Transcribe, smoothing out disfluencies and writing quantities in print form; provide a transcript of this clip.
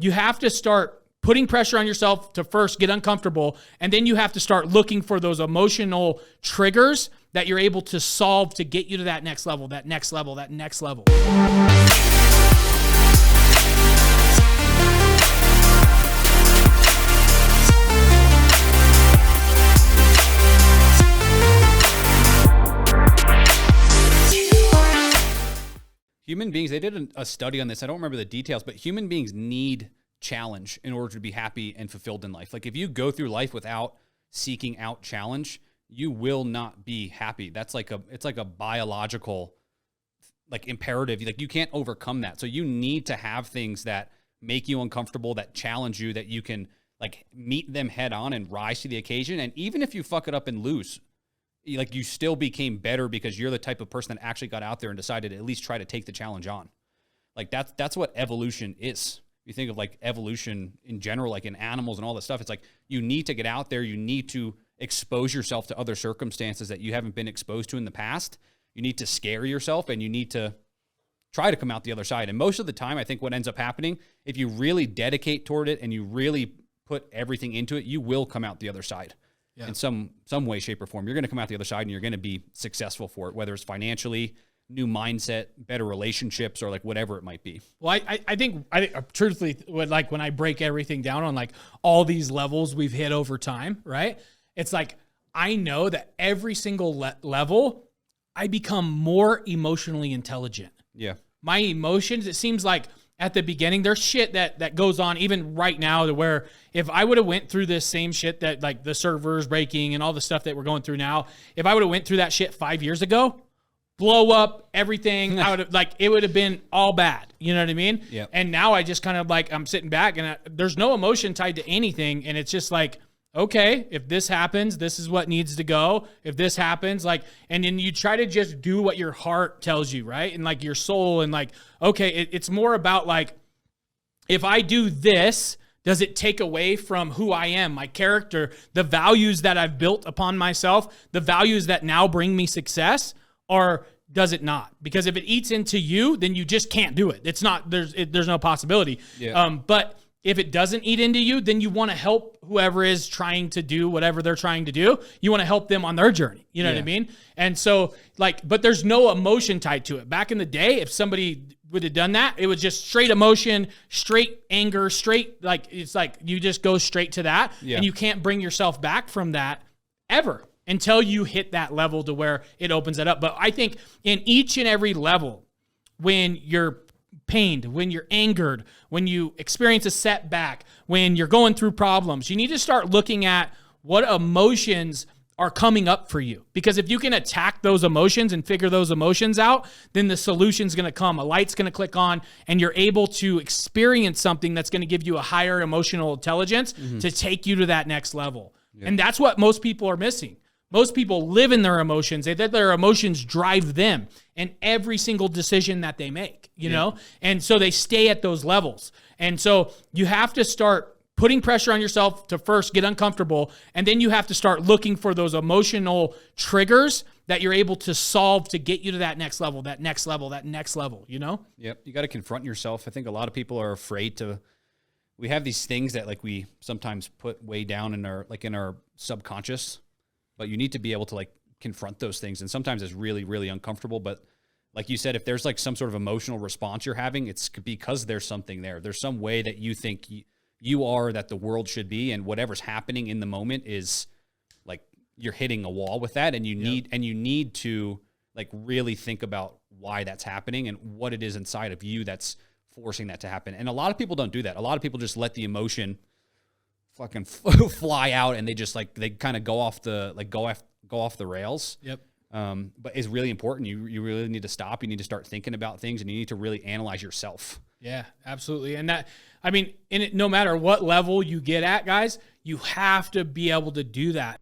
you have to start putting pressure on yourself to first get uncomfortable, and then you have to start looking for those emotional triggers that you're able to solve to get you to that next level, that next level, that next level. Human beings, they did a study on this. I don't remember the details, but human beings need challenge in order to be happy and fulfilled in life. Like if you go through life without seeking out challenge, you will not be happy. It's like a biological imperative. Like you can't overcome that. So you need to have things that make you uncomfortable, that challenge you, that you can like meet them head on and rise to the occasion. And even if you fuck it up and lose, like you still became better because you're the type of person that actually got out there and decided to at least try to take the challenge on. Like that's what evolution is. You think of like evolution in general, like in animals and all that stuff. It's like you need to get out there. You need to expose yourself to other circumstances that you haven't been exposed to in the past. You need to scare yourself and you need to try to come out the other side. And most of the time, I think what ends up happening, if you really dedicate toward it and you really put everything into it, you will come out the other side. Yeah. In some way, shape, or form. You're going to come out the other side and you're going to be successful for it, whether it's financially, new mindset, better relationships, or like whatever it might be. Well, I think truthfully, like when I break everything down on like all these levels we've hit over time, right? It's like, I know that every single level, I become more emotionally intelligent. Yeah. My emotions, it seems like at the beginning, there's shit that goes on even right now to where if I would have went through this same shit that like the servers breaking and all the stuff that we're going through now, if I would have went through that shit 5 years ago, blow up everything, I would have it would have been all bad. You know what I mean? Yeah. And now I just kind of like, I'm sitting back and there's no emotion tied to anything. And it's just like, okay, if this happens, this is what needs to go. If this happens, like, and then you try to just do what your heart tells you, right? And like your soul and like, okay, it's more about like, if I do this, does it take away from who I am, my character, the values that I've built upon myself, the values that now bring me success, or does it not? Because if it eats into you, then you just can't do it. It's not, there's no possibility. Yeah. But if it doesn't eat into you, then you want to help whoever is trying to do whatever they're trying to do. You want to help them on their journey. You know what I mean? And so like, but there's no emotion tied to it. Back in the day, if somebody would have done that, it was just straight emotion, straight anger, straight, like, it's like you just go straight to that and you can't bring yourself back from that ever until you hit that level to where it opens it up. But I think in each and every level, when you're pained, when you're angered, when you experience a setback, when you're going through problems, you need to start looking at what emotions are coming up for you. Because if you can attack those emotions and figure those emotions out, then the solution's going to come. A light's going to click on and you're able to experience something that's going to give you a higher emotional intelligence to take you to that next level. Yeah. And that's what most people are missing. Most people live in their emotions. They let their emotions drive them in every single decision that they make, you know? And so they stay at those levels. And so you have to start putting pressure on yourself to first get uncomfortable, and then you have to start looking for those emotional triggers that you're able to solve to get you to that next level, that next level, that next level, you know? Yep. You got to confront yourself. I think a lot of people are afraid to, we have these things that like we sometimes put way down in our subconscious, but you need to be able to like confront those things. And sometimes it's really, really uncomfortable. But like you said, if there's like some sort of emotional response you're having, it's because there's something there. There's some way that you think you are, that the world should be, and whatever's happening in the moment is like you're hitting a wall with that. And you need to like really think about why that's happening and what it is inside of you that's forcing that to happen. And a lot of people don't do that. A lot of people just let the emotion fucking fly out, and they just like, they kind of go off the rails. Yep. But it's really important. You really need to stop. You need to start thinking about things, and you need to really analyze yourself. Yeah, absolutely. And that, I mean, no matter what level you get at, guys, you have to be able to do that.